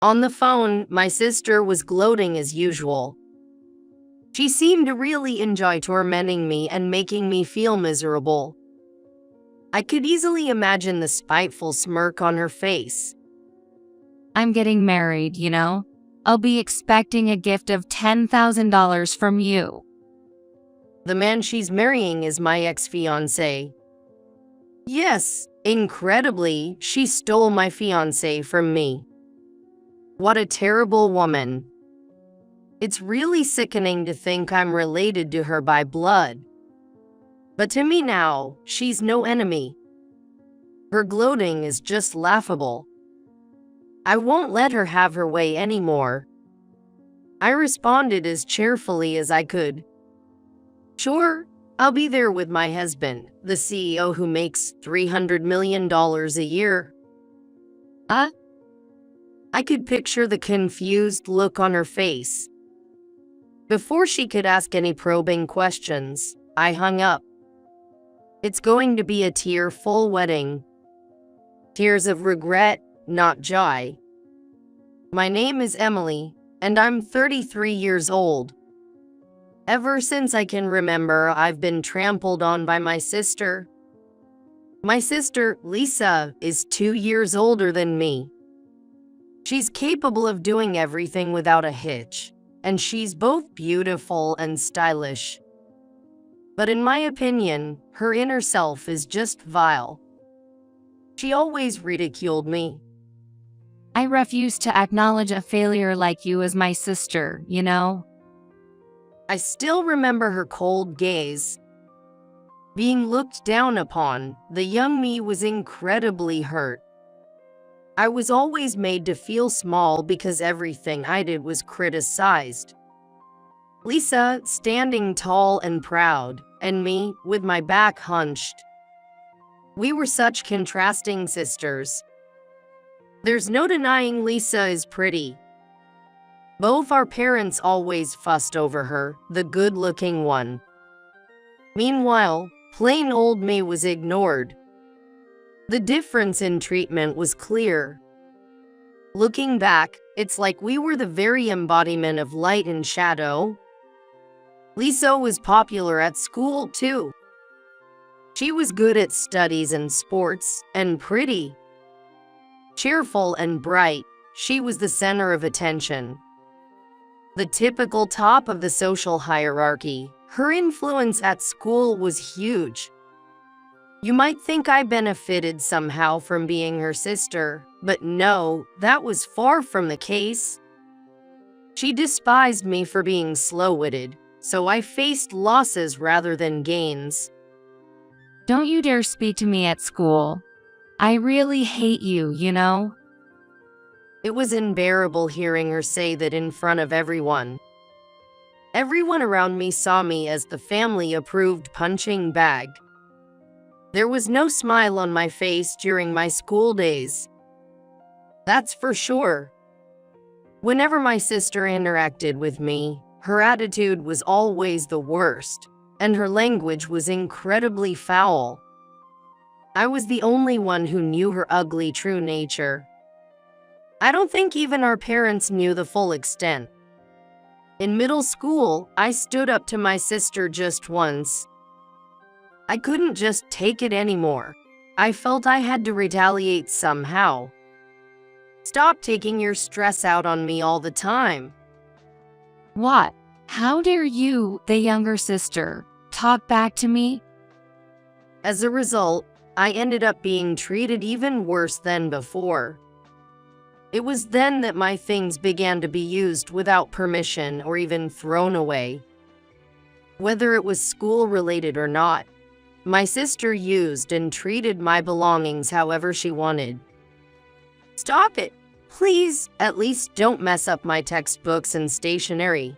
On the phone, my sister was gloating as usual. She seemed to really enjoy tormenting me and making me feel miserable. I could easily imagine the spiteful smirk on her face. I'm getting married, you know? I'll be expecting a gift of $10,000 from you. The man she's marrying is my ex-fiancé. Yes, incredibly, she stole my fiancé from me. What a terrible woman. It's really sickening to think I'm related to her by blood. But to me now, she's no enemy. Her gloating is just laughable. I won't let her have her way anymore. I responded as cheerfully as I could. Sure, I'll be there with my husband, the CEO who makes $300 million a year. I could picture the confused look on her face. Before she could ask any probing questions, I hung up. It's going to be a tearful wedding. Tears of regret, not joy. My name is Emily, and I'm 33 years old. Ever since I can remember, I've been trampled on by my sister. My sister, Lisa, is 2 years older than me. She's capable of doing everything without a hitch, and she's both beautiful and stylish. But in my opinion, her inner self is just vile. She always ridiculed me. I refuse to acknowledge a failure like you as my sister, you know? I still remember her cold gaze. Being looked down upon, the young me was incredibly hurt. I was always made to feel small because everything I did was criticized. Lisa, standing tall and proud, and me, with my back hunched. We were such contrasting sisters. There's no denying Lisa is pretty. Both our parents always fussed over her, the good-looking one. Meanwhile, plain old me was ignored. The difference in treatment was clear. Looking back, it's like we were the very embodiment of light and shadow. Lisa was popular at school, too. She was good at studies and sports, and pretty. Cheerful and bright, she was the center of attention. The typical top of the social hierarchy, her influence at school was huge. You might think I benefited somehow from being her sister, but no, that was far from the case. She despised me for being slow-witted, so I faced losses rather than gains. Don't you dare speak to me at school. I really hate you, you know? It was unbearable hearing her say that in front of everyone. Everyone around me saw me as the family-approved punching bag. There was no smile on my face during my school days. That's for sure. Whenever my sister interacted with me, her attitude was always the worst, and her language was incredibly foul. I was the only one who knew her ugly true nature. I don't think even our parents knew the full extent. In middle school, I stood up to my sister just once. I couldn't just take it anymore. I felt I had to retaliate somehow. Stop taking your stress out on me all the time. What? How dare you, the younger sister, talk back to me? As a result, I ended up being treated even worse than before. It was then that my things began to be used without permission or even thrown away. Whether it was school-related or not, my sister used and treated my belongings however she wanted. Stop it! Please, at least don't mess up my textbooks and stationery.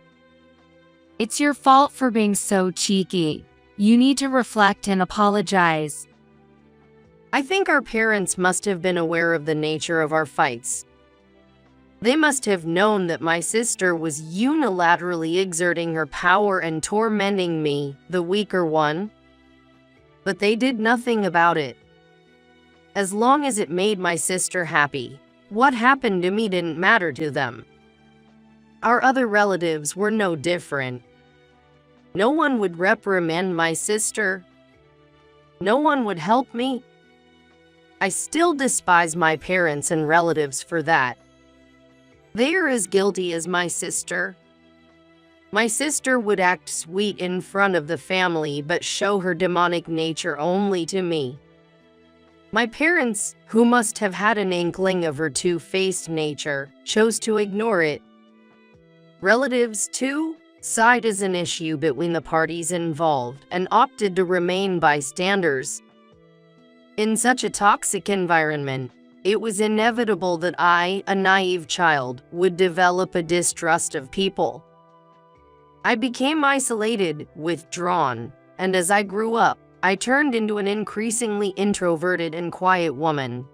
It's your fault for being so cheeky. You need to reflect and apologize. I think our parents must have been aware of the nature of our fights. They must have known that my sister was unilaterally exerting her power and tormenting me, the weaker one. But they did nothing about it. As long as it made my sister happy, What happened to me didn't matter to them. Our other relatives were no different. No one would reprimand my sister. No one would help me. I still despise my parents and relatives for that. They are as guilty as my sister. My sister would act sweet in front of the family but show her demonic nature only to me. My parents, who must have had an inkling of her two-faced nature, chose to ignore it. Relatives, too, side as an issue between the parties involved and opted to remain bystanders. In such a toxic environment, it was inevitable that I, a naive child, would develop a distrust of people. I became isolated, withdrawn, and as I grew up, I turned into an increasingly introverted and quiet woman.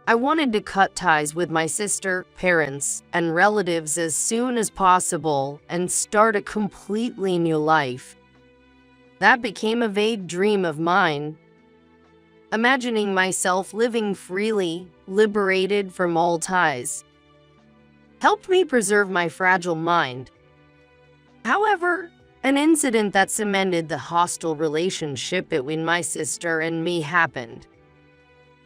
I wanted to cut ties with my sister, parents, and relatives as soon as possible and start a completely new life. That became a vague dream of mine. Imagining myself living freely, liberated from all ties, helped me preserve my fragile mind. However, an incident that cemented the hostile relationship between my sister and me happened.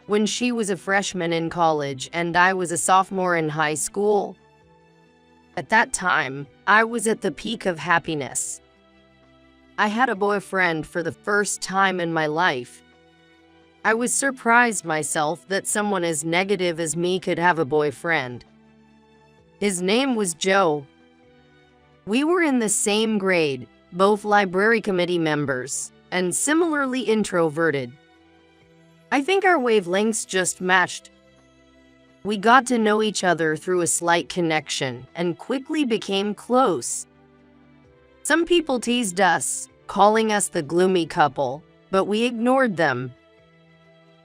When she was a freshman in college and I was a sophomore in high school. At that time, I was at the peak of happiness. I had a boyfriend for the first time in my life. I was surprised myself that someone as negative as me could have a boyfriend. His name was Joe. We were in the same grade, both library committee members, and similarly introverted. I think our wavelengths just matched. We got to know each other through a slight connection and quickly became close. Some people teased us, calling us the gloomy couple, but we ignored them.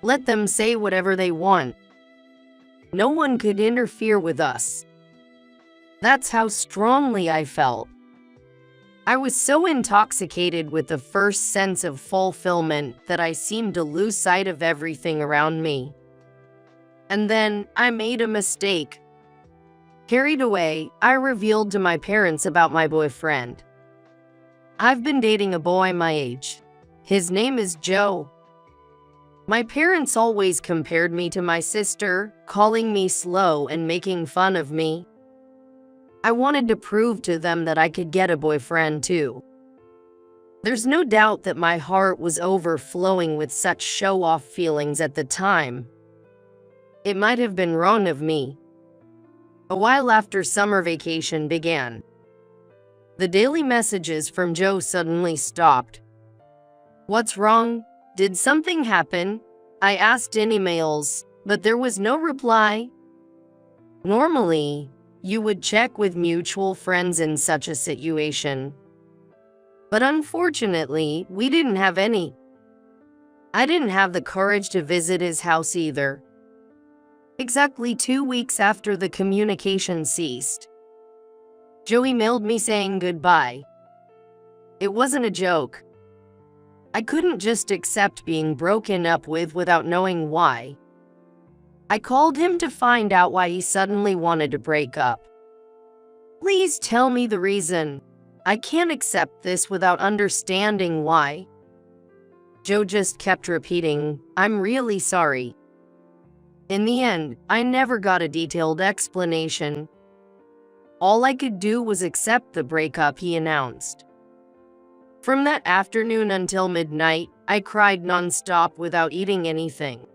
Let them say whatever they want. No one could interfere with us. That's how strongly I felt. I was so intoxicated with the first sense of fulfillment that I seemed to lose sight of everything around me. And then I made a mistake. Carried away, I revealed to my parents about my boyfriend. I've been dating a boy my age. His name is Joe. My parents always compared me to my sister, calling me slow and making fun of me. I wanted to prove to them that I could get a boyfriend too. There's no doubt that my heart was overflowing with such show-off feelings at the time. It might have been wrong of me. A while after summer vacation began, the daily messages from Joe suddenly stopped. What's wrong? Did something happen? I asked in emails, but there was no reply. Normally, you would check with mutual friends in such a situation. But unfortunately, we didn't have any. I didn't have the courage to visit his house either. Exactly 2 weeks after the communication ceased, Joe emailed me saying goodbye. It wasn't a joke. I couldn't just accept being broken up with without knowing why. I called him to find out why he suddenly wanted to break up. Please tell me the reason. I can't accept this without understanding why. Joe just kept repeating, I'm really sorry. In the end, I never got a detailed explanation. All I could do was accept the breakup he announced. From that afternoon until midnight, I cried nonstop without eating anything.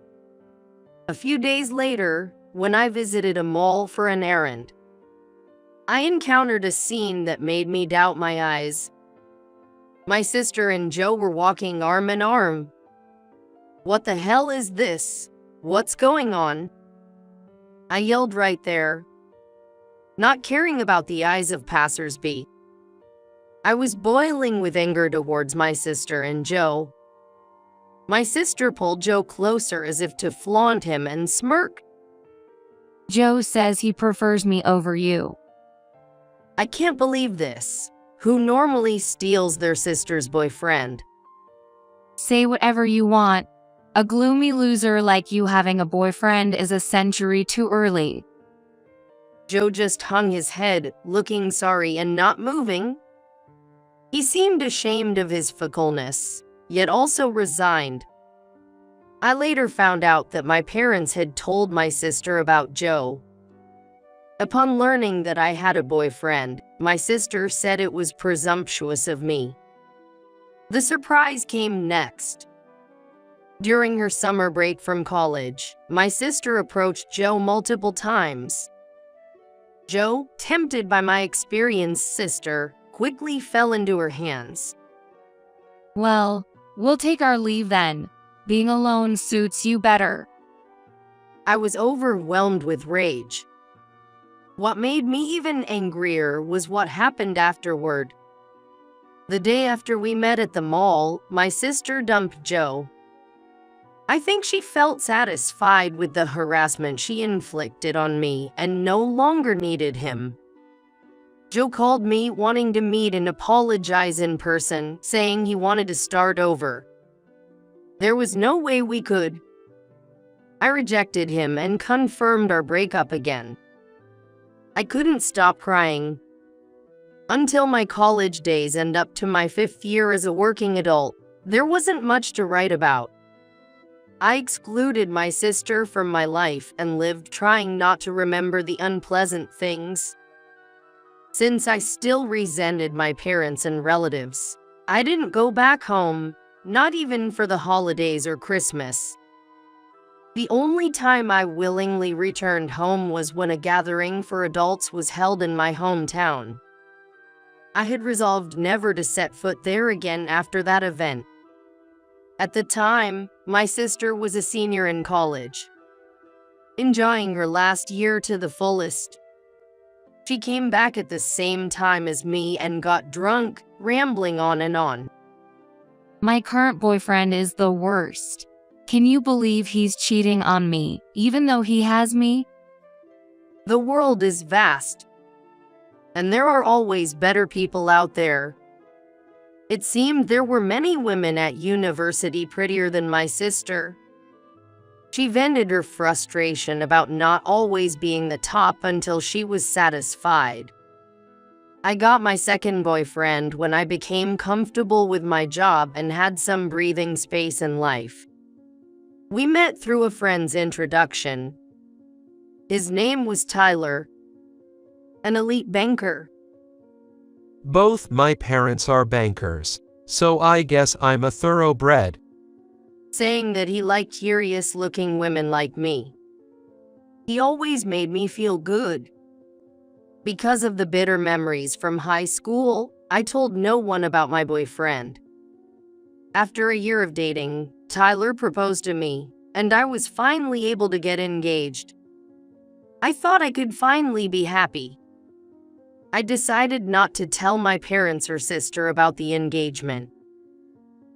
A few days later, when I visited a mall for an errand, I encountered a scene that made me doubt my eyes. My sister and Joe were walking arm in arm. What the hell is this? What's going on? I yelled right there, not caring about the eyes of passersby. I was boiling with anger towards my sister and Joe. My sister pulled Joe closer as if to flaunt him and smirk. Joe says he prefers me over you. I can't believe this. Who normally steals their sister's boyfriend? Say whatever you want. A gloomy loser like you having a boyfriend is a century too early. Joe just hung his head, looking sorry and not moving. He seemed ashamed of his fickleness, yet also resigned. I later found out that my parents had told my sister about Joe. Upon learning that I had a boyfriend, my sister said it was presumptuous of me. The surprise came next. During her summer break from college, my sister approached Joe multiple times. Joe, tempted by my experienced sister, quickly fell into her hands. Well, we'll take our leave then. Being alone suits you better. I was overwhelmed with rage. What made me even angrier was what happened afterward. The day after we met at the mall, my sister dumped Joe. I think she felt satisfied with the harassment she inflicted on me and no longer needed him. Joe called me wanting to meet and apologize in person, saying he wanted to start over. There was no way we could. I rejected him and confirmed our breakup again. I couldn't stop crying. Until my college days and up to my 5th year as a working adult, there wasn't much to write about. I excluded my sister from my life and lived trying not to remember the unpleasant things. Since I still resented my parents and relatives, I didn't go back home, not even for the holidays or Christmas. The only time I willingly returned home was when a gathering for adults was held in my hometown. I had resolved never to set foot there again after that event. At the time, my sister was a senior in college, enjoying her last year to the fullest. She came back at the same time as me and got drunk, rambling on and on. My current boyfriend is the worst. Can you believe he's cheating on me, even though he has me? The world is vast, and there are always better people out there. It seemed there were many women at university prettier than my sister. She vented her frustration about not always being the top until she was satisfied. I got my second boyfriend when I became comfortable with my job and had some breathing space in life. We met through a friend's introduction. His name was Tyler, an elite banker. Both my parents are bankers, so I guess I'm a thoroughbred. Saying that he liked curious-looking women like me. He always made me feel good. Because of the bitter memories from high school, I told no one about my boyfriend. After a year of dating, Tyler proposed to me, and I was finally able to get engaged. I thought I could finally be happy. I decided not to tell my parents or sister about the engagement.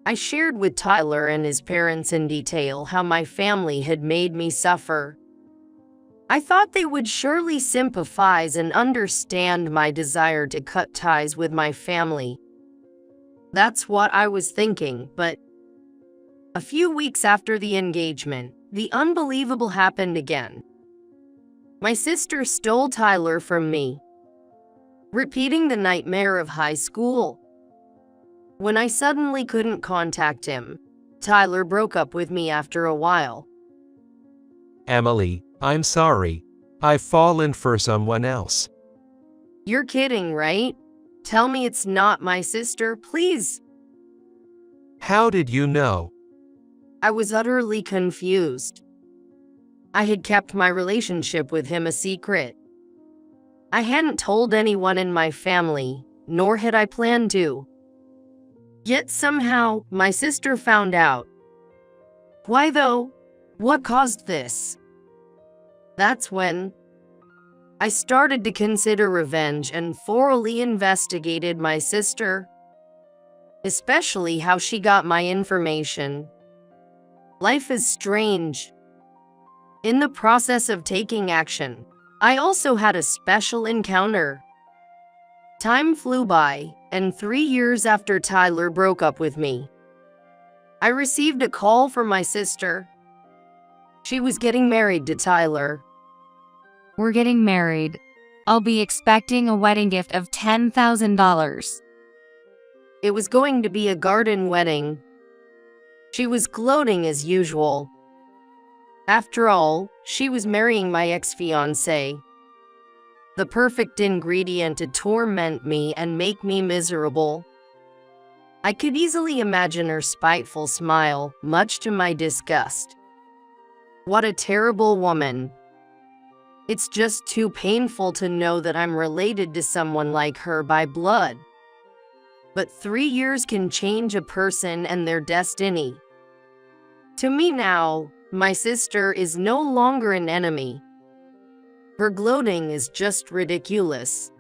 I shared with Tyler and his parents in detail how my family had made me suffer. I thought they would surely sympathize and understand my desire to cut ties with my family. That's what I was thinking, but a few weeks after the engagement, the unbelievable happened again. My sister stole Tyler from me, repeating the nightmare of high school. When I suddenly couldn't contact him, Tyler broke up with me after a while. Emily, I'm sorry. I've fallen for someone else. You're kidding, right? Tell me it's not my sister, please. How did you know? I was utterly confused. I had kept my relationship with him a secret. I hadn't told anyone in my family, nor had I planned to. Yet somehow, my sister found out. Why though? What caused this? That's when I started to consider revenge and thoroughly investigated my sister, especially how she got my information. Life is strange. In the process of taking action, I also had a special encounter. Time flew by, and 3 years after Tyler broke up with me, I received a call from my sister. She was getting married to Tyler. We're getting married. I'll be expecting a wedding gift of $10,000. It was going to be a garden wedding. She was gloating as usual. After all, she was marrying my ex-fiancé. The perfect ingredient to torment me and make me miserable. I could easily imagine her spiteful smile, much to my disgust. What a terrible woman. It's just too painful to know that I'm related to someone like her by blood. But 3 years can change a person and their destiny. To me now, my sister is no longer an enemy. Her gloating is just ridiculous.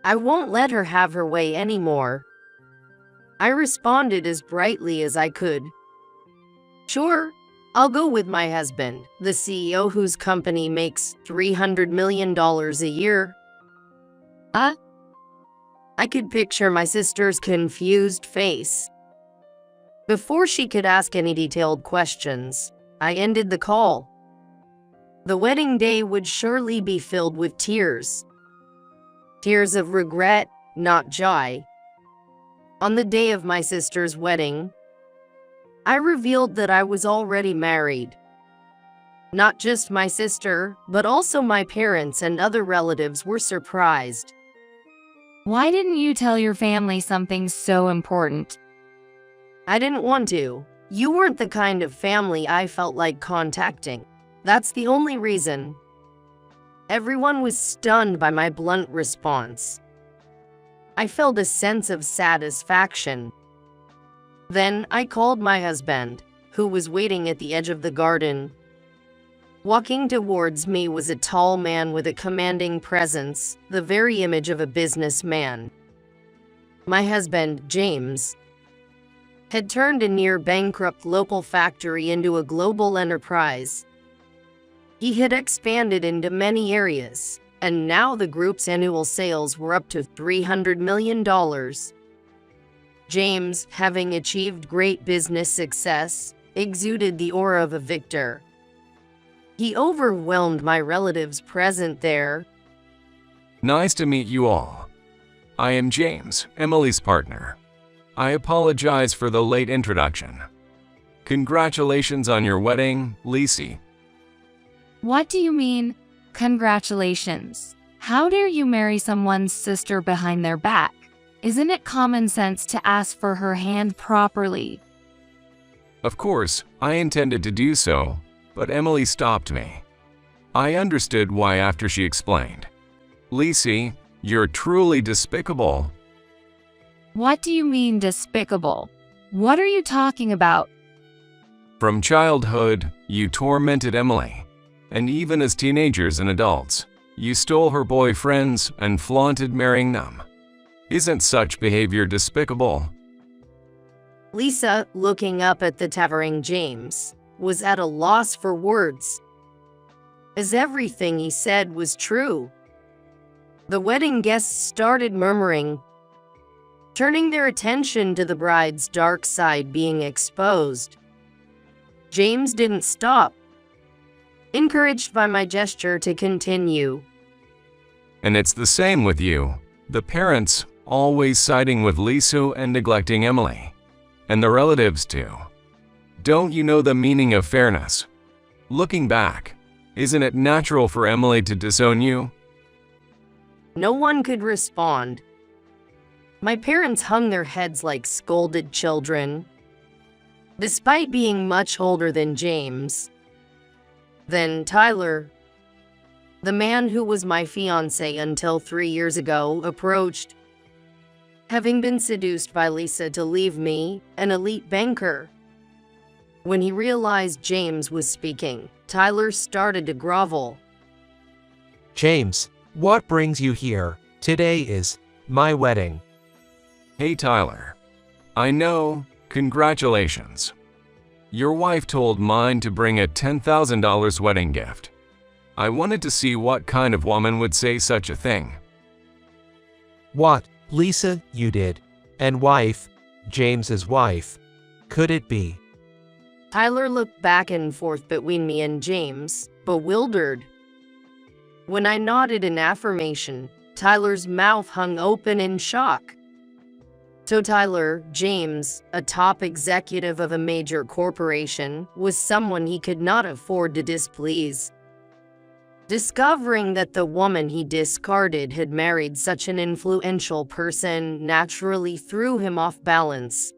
I won't let her have her way anymore. I responded as brightly as I could. Sure, I'll go with my husband, the CEO whose company makes $300 million a year. I could picture my sister's confused face. Before she could ask any detailed questions, I ended the call. The wedding day would surely be filled with tears. Tears of regret, not joy. On the day of my sister's wedding, I revealed that I was already married. Not just my sister, but also my parents and other relatives were surprised. Why didn't you tell your family something so important? I didn't want to. You weren't the kind of family I felt like contacting. That's the only reason. Everyone was stunned by my blunt response. I felt a sense of satisfaction. Then I called my husband, who was waiting at the edge of the garden. Walking towards me was a tall man with a commanding presence, the very image of a businessman. My husband, James, had turned a near-bankrupt local factory into a global enterprise. He had expanded into many areas, and now the group's annual sales were up to $300 million. James, having achieved great business success, exuded the aura of a victor. He overwhelmed my relatives present there. Nice to meet you all. I am James, Emily's partner. I apologize for the late introduction. Congratulations on your wedding, Lisi. What do you mean, congratulations? How dare you marry someone's sister behind their back? Isn't it common sense to ask for her hand properly? Of course, I intended to do so, but Emily stopped me. I understood why after she explained. Lisi, you're truly despicable. What do you mean despicable? What are you talking about? From childhood, you tormented Emily. And even as teenagers and adults, you stole her boyfriends and flaunted marrying them. Isn't such behavior despicable? Lisa, looking up at the towering James, was at a loss for words, as everything he said was true. The wedding guests started murmuring, turning their attention to the bride's dark side being exposed. James didn't stop, encouraged by my gesture to continue. And it's the same with you, the parents, always siding with Lisa and neglecting Emily. And the relatives too. Don't you know the meaning of fairness? Looking back, isn't it natural for Emily to disown you? No one could respond. My parents hung their heads like scolded children. Despite being much older than James, then Tyler, the man who was my fiancé until 3 years ago, approached. Having been seduced by Lisa to leave me, an elite banker. When he realized James was speaking, Tyler started to grovel. James, what brings you here? Today is my wedding. Hey Tyler. I know, congratulations. Your wife told mine to bring a $10,000 wedding gift. I wanted to see what kind of woman would say such a thing. What, Lisa, you did? And wife, James's wife. could it be? Tyler looked back and forth between me and James, bewildered. When I nodded in affirmation, Tyler's mouth hung open in shock. So Tyler, James, a top executive of a major corporation, was someone he could not afford to displease. Discovering that the woman he discarded had married such an influential person naturally threw him off balance.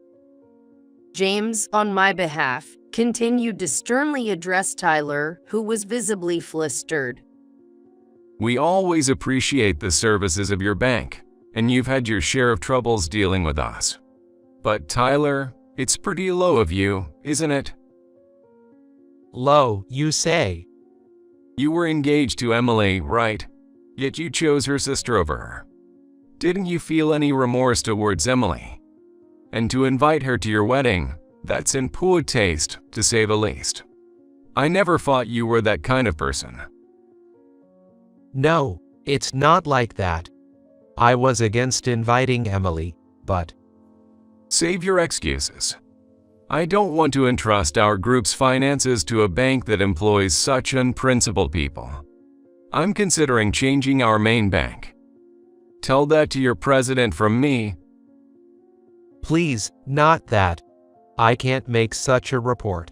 James, on my behalf, continued to sternly address Tyler, who was visibly flustered. We always appreciate the services of your bank, and you've had your share of troubles dealing with us. But Tyler, it's pretty low of you, isn't it? Low, you say? You were engaged to Emily, right? Yet you chose her sister over her. Didn't you feel any remorse towards Emily? And to invite her to your wedding, that's in poor taste, to say the least. I never thought you were that kind of person. No, it's not like that. I was against inviting Emily, but… Save your excuses. I don't want to entrust our group's finances to a bank that employs such unprincipled people. I'm considering changing our main bank. Tell that to your president from me. Please, not that. I can't make such a report.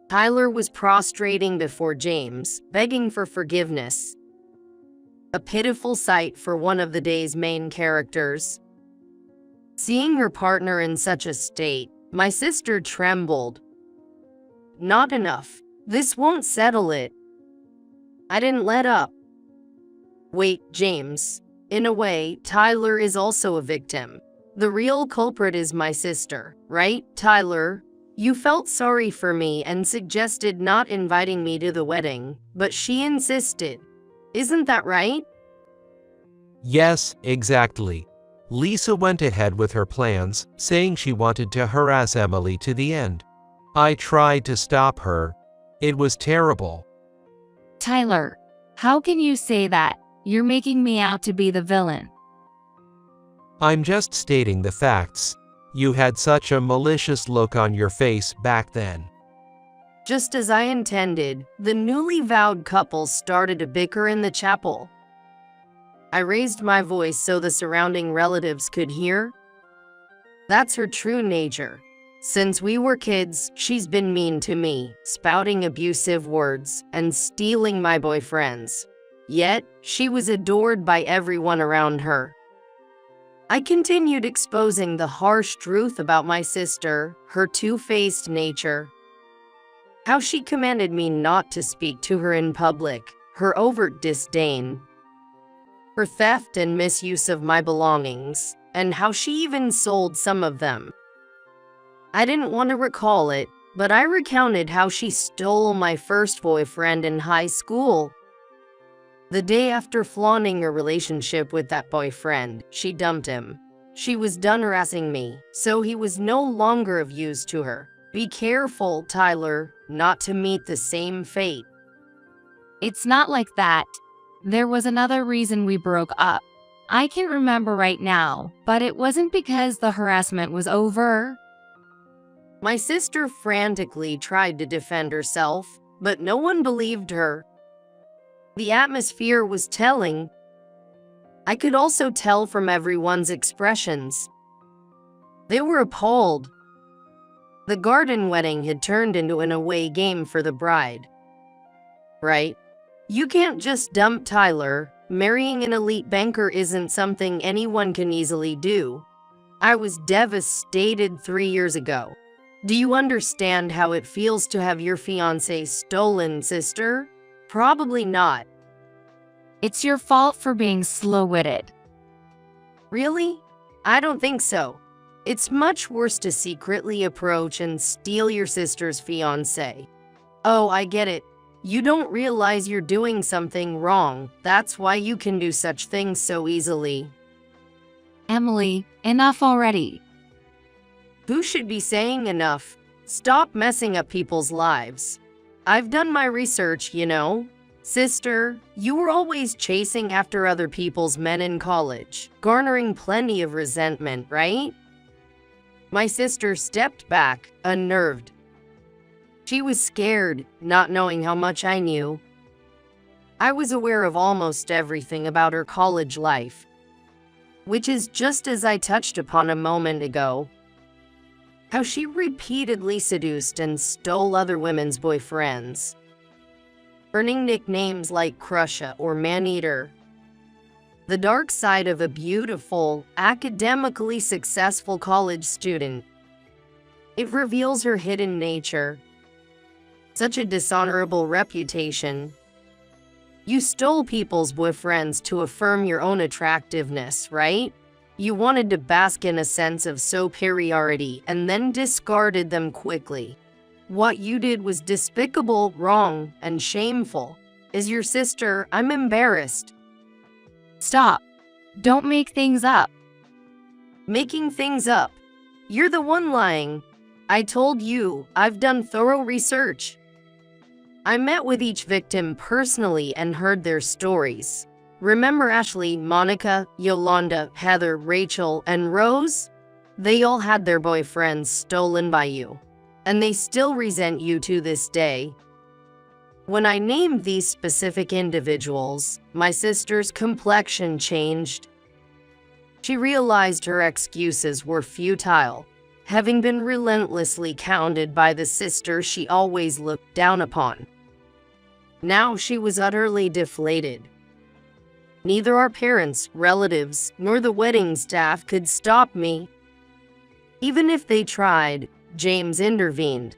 Tyler was prostrating before James, begging for forgiveness. A pitiful sight for one of the day's main characters. Seeing her partner in such a state, my sister trembled. Not enough. This won't settle it. I didn't let up. Wait, James. In a way, Tyler is also a victim. The real culprit is my sister, right, Tyler? You felt sorry for me and suggested not inviting me to the wedding, but she insisted. Isn't that right? Yes, exactly. Lisa went ahead with her plans, saying she wanted to harass Emily to the end. I tried to stop her. It was terrible. Tyler, how can you say that? You're making me out to be the villain. I'm just stating the facts. You had such a malicious look on your face back then. Just as I intended, the newly vowed couple started to bicker in the chapel. I raised my voice so the surrounding relatives could hear. That's her true nature. Since we were kids, she's been mean to me, spouting abusive words and stealing my boyfriends. Yet, she was adored by everyone around her. I continued exposing the harsh truth about my sister, her two-faced nature. How she commanded me not to speak to her in public, her overt disdain, her theft and misuse of my belongings, and how she even sold some of them. I didn't want to recall it, but I recounted how she stole my first boyfriend in high school. The day after flaunting her relationship with that boyfriend, she dumped him. She was done harassing me, so he was no longer of use to her. Be careful, Tyler, not to meet the same fate. It's not like that. There was another reason we broke up. I can't remember right now, but it wasn't because the harassment was over. My sister frantically tried to defend herself, but no one believed her. The atmosphere was telling. I could also tell from everyone's expressions. They were appalled. The garden wedding had turned into an away game for the bride. Right? You can't just dump Tyler. Marrying an elite banker isn't something anyone can easily do. I was devastated 3 years ago. Do you understand how it feels to have your fiancé stolen, sister? Probably not. It's your fault for being slow-witted. Really? I don't think so. It's much worse to secretly approach and steal your sister's fiancé. Oh, I get it. You don't realize you're doing something wrong. That's why you can do such things so easily. Emily, enough already. Who should be saying enough? Stop messing up people's lives. I've done my research, you know. Sister, you were always chasing after other people's men in college, garnering plenty of resentment, right? My sister stepped back, unnerved. She was scared, not knowing how much I knew. I was aware of almost everything about her college life, which is just as I touched upon a moment ago. How she repeatedly seduced and stole other women's boyfriends, earning nicknames like Crusher or Maneater. The dark side of a beautiful, academically successful college student. It reveals her hidden nature. Such a dishonorable reputation. You stole people's boyfriends to affirm your own attractiveness, right? You wanted to bask in a sense of superiority and then discarded them quickly. What you did was despicable, wrong, and shameful. As your sister, I'm embarrassed. Stop. Don't make things up. Making things up. You're the one lying. I told you, I've done thorough research. I met with each victim personally and heard their stories. Remember Ashley, Monica, Yolanda, Heather, Rachel, and Rose? They all had their boyfriends stolen by you, and they still resent you to this day. When I named these specific individuals, my sister's complexion changed. She realized her excuses were futile, having been relentlessly counted by the sister she always looked down upon. Now she was utterly deflated. Neither our parents, relatives, nor the wedding staff could stop me. Even if they tried, James intervened.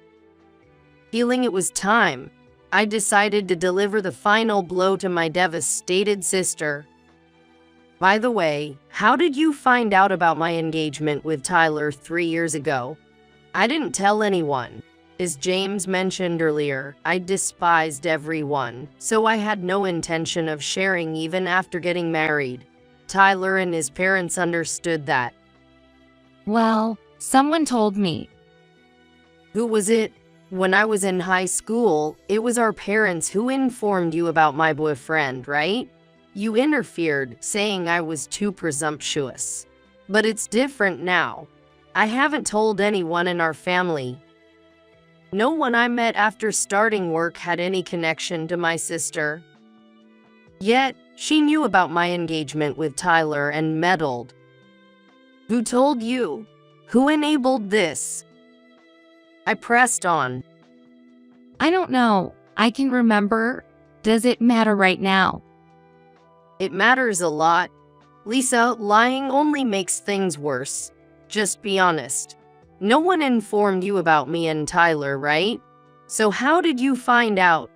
Feeling it was time, I decided to deliver the final blow to my devastated sister. By the way, how did you find out about my engagement with Tyler 3 years ago? I didn't tell anyone. As James mentioned earlier, I despised everyone, so I had no intention of sharing even after getting married. Tyler and his parents understood that. Well, someone told me. Who was it? When I was in high school, it was our parents who informed you about my boyfriend, right? You interfered, saying I was too presumptuous. But it's different now. I haven't told anyone in our family. No one I met after starting work had any connection to my sister. Yet, she knew about my engagement with Tyler and meddled. Who told you? Who enabled this? I pressed on. I don't know. I can remember. Does it matter right now? It matters a lot. Lisa, lying only makes things worse. Just be honest. No one informed you about me and Tyler, right? So how did you find out?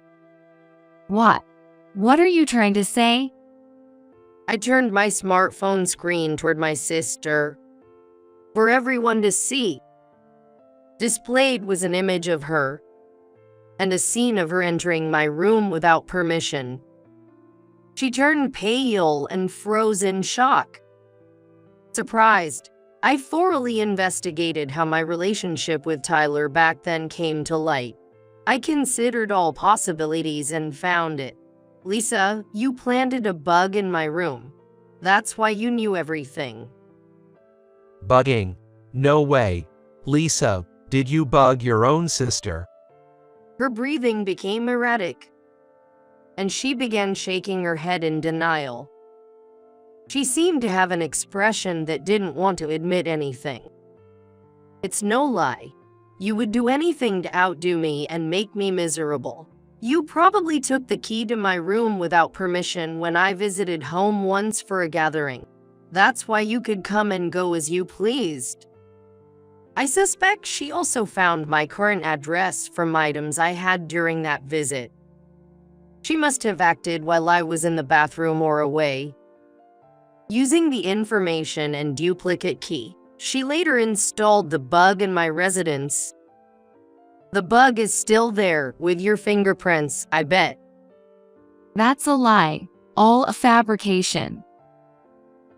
What? What are you trying to say? I turned my smartphone screen toward my sister for everyone to see. Displayed was an image of her and a scene of her entering my room without permission. She turned pale and froze in shock. Surprised, I thoroughly investigated how my relationship with Tyler back then came to light. I considered all possibilities and found it. Lisa, you planted a bug in my room. That's why you knew everything. Bugging? No way. Lisa, did you bug your own sister? Her breathing became erratic, and she began shaking her head in denial. She seemed to have an expression that didn't want to admit anything. It's no lie. You would do anything to outdo me and make me miserable. You probably took the key to my room without permission when I visited home once for a gathering. That's why you could come and go as you pleased. I suspect she also found my current address from items I had during that visit. She must have acted while I was in the bathroom or away. Using the information and duplicate key, she later installed the bug in my residence. The bug is still there, with your fingerprints, I bet. That's a lie. All a fabrication.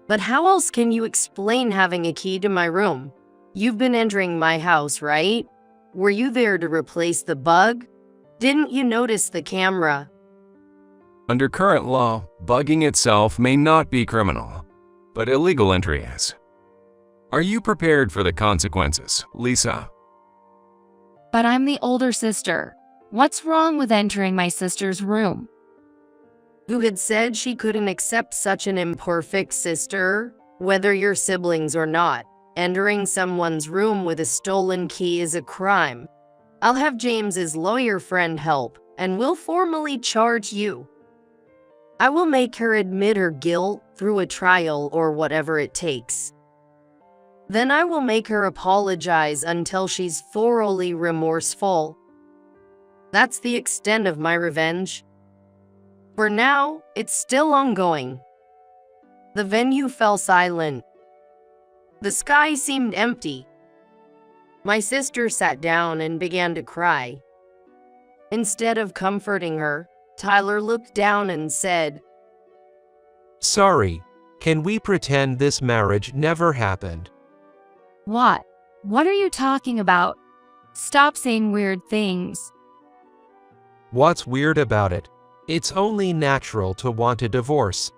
But how else can you explain having a key to my room? You've been entering my house, right? Were you there to replace the bug? Didn't you notice the camera? Under current law, bugging itself may not be criminal, but illegal entry is. Are you prepared for the consequences, Lisa? But I'm the older sister. What's wrong with entering my sister's room? Who had said she couldn't accept such an imperfect sister? Whether you're siblings or not, entering someone's room with a stolen key is a crime. I'll have James's lawyer friend help, and we'll formally charge you. I will make her admit her guilt through a trial or whatever it takes. Then I will make her apologize until she's thoroughly remorseful. That's the extent of my revenge. For now, it's still ongoing. The venue fell silent. The sky seemed empty. My sister sat down and began to cry. Instead of comforting her, Tyler looked down and said, Sorry, can we pretend this marriage never happened? What? What are you talking about? Stop saying weird things. What's weird about it? It's only natural to want a divorce.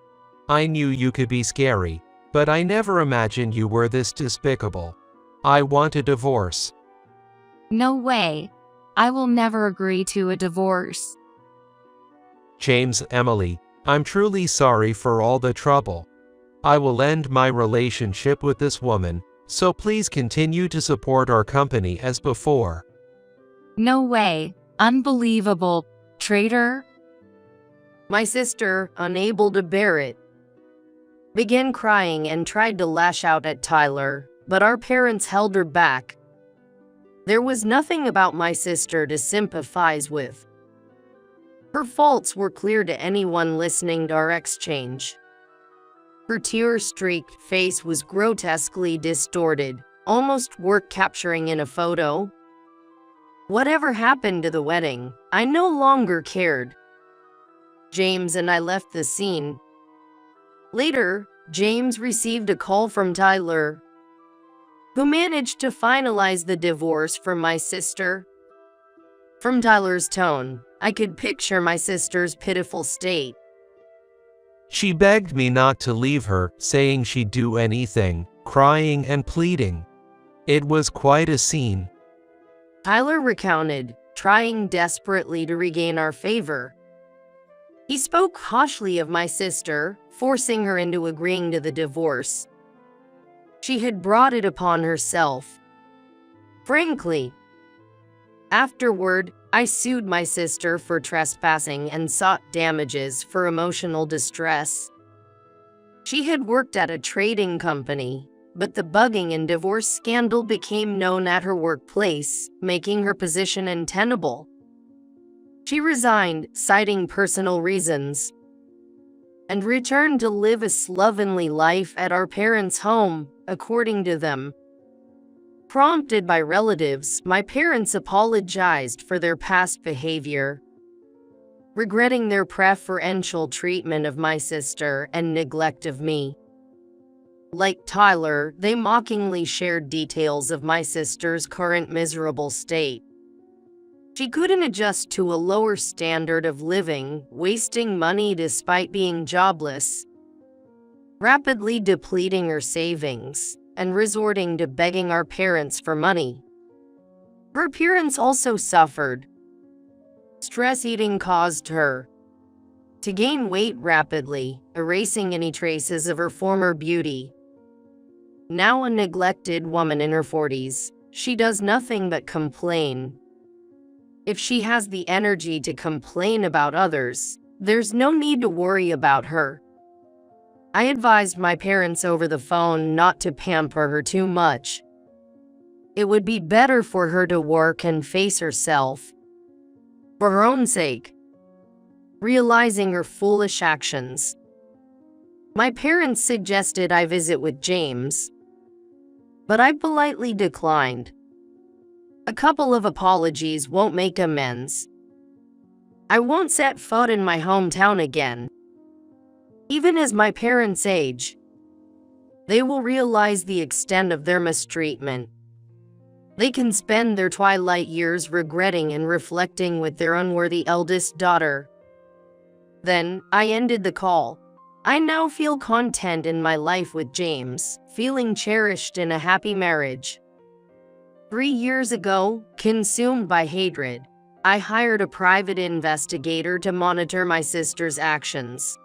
I knew you could be scary, but I never imagined you were this despicable. I want a divorce. No way. I will never agree to a divorce. James, Emily, I'm truly sorry for all the trouble. I will end my relationship with this woman, so please continue to support our company as before. No way. Unbelievable. Traitor. My sister, unable to bear it, began crying and tried to lash out at Tyler, but our parents held her back. There was nothing about my sister to sympathize with. Her faults were clear to anyone listening to our exchange. Her tear-streaked face was grotesquely distorted, almost worth capturing in a photo. Whatever happened to the wedding, I no longer cared. James and I left the scene. Later, James received a call from Tyler, who managed to finalize the divorce for my sister. From Tyler's tone, I could picture my sister's pitiful state. She begged me not to leave her, saying she'd do anything, crying and pleading. It was quite a scene. Tyler recounted, trying desperately to regain our favor. He spoke harshly of my sister, forcing her into agreeing to the divorce. She had brought it upon herself. Frankly, afterward, I sued my sister for trespassing and sought damages for emotional distress. She had worked at a trading company, but the bugging and divorce scandal became known at her workplace, making her position untenable. She resigned, citing personal reasons, and returned to live a slovenly life at our parents' home, according to them. Prompted by relatives, my parents apologized for their past behavior, regretting their preferential treatment of my sister and neglect of me. Like Tyler, they mockingly shared details of my sister's current miserable state. She couldn't adjust to a lower standard of living, wasting money despite being jobless, rapidly depleting her savings, and resorting to begging our parents for money. Her appearance also suffered. Stress eating caused her to gain weight rapidly, erasing any traces of her former beauty. Now a neglected woman in her 40s, she does nothing but complain. If she has the energy to complain about others, there's no need to worry about her. I advised my parents over the phone not to pamper her too much. It would be better for her to work and face herself, for her own sake, realizing her foolish actions. My parents suggested I visit with James, but I politely declined. A couple of apologies won't make amends. I won't set foot in my hometown again. Even as my parents age, they will realize the extent of their mistreatment. They can spend their twilight years regretting and reflecting with their unworthy eldest daughter. Then, I ended the call. I now feel content in my life with James, feeling cherished in a happy marriage. 3 years ago, consumed by hatred, I hired a private investigator to monitor my sister's actions.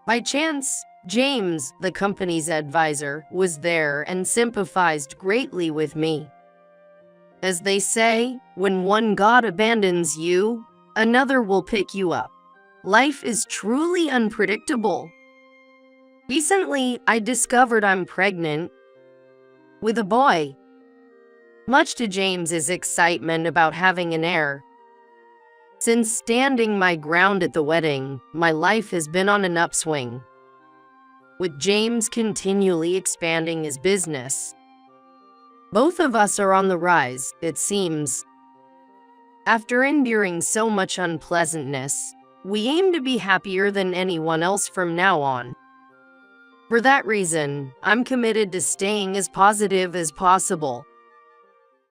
By chance, James, the company's advisor, was there and sympathized greatly with me. As they say, when one god abandons you, another will pick you up. Life is truly unpredictable. Recently, I discovered I'm pregnant with a boy. Much to James's excitement about having an heir. Since standing my ground at the wedding, my life has been on an upswing, with James continually expanding his business. Both of us are on the rise, it seems. After enduring so much unpleasantness, we aim to be happier than anyone else from now on. For that reason, I'm committed to staying as positive as possible.